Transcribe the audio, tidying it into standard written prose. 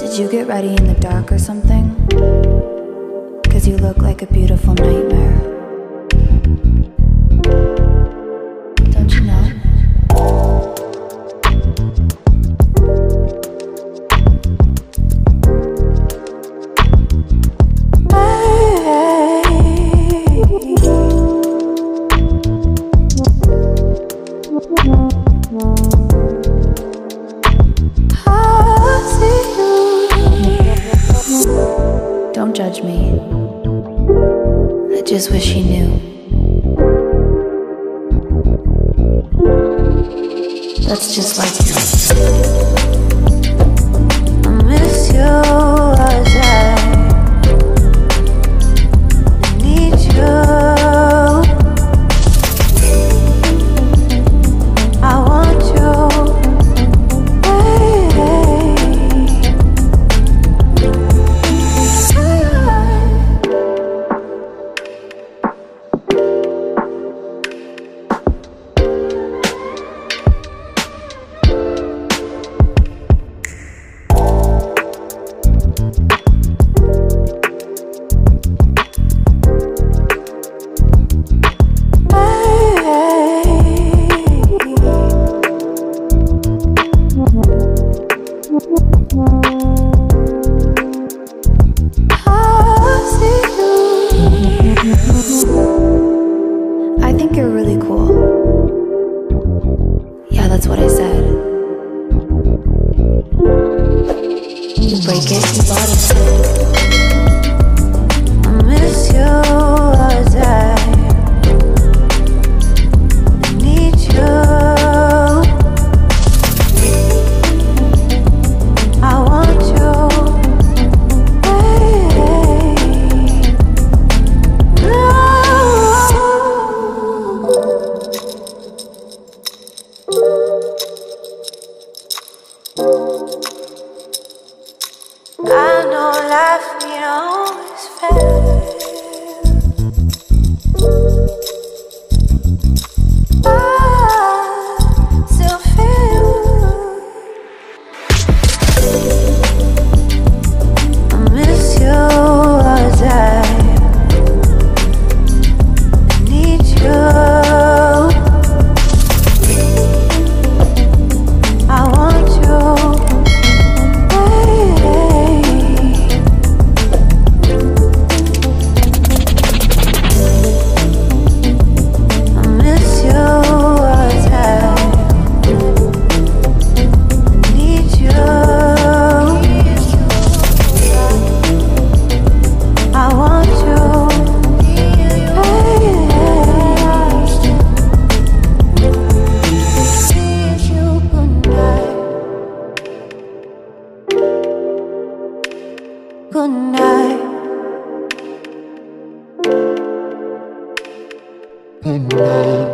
Did you get ready in the dark or something? 'Cause you look like a beautiful nightmare. Don't you know? Don't judge me. I just wish you knew. That's just like you. I miss you as I need you. I want you. I think you're really cool. Yeah, that's what I said. You break it, you bought it. I miss you as I need you. I want you. I know life ain't always fair. I still feel I miss you as I need you. I want you. Good night. Good night.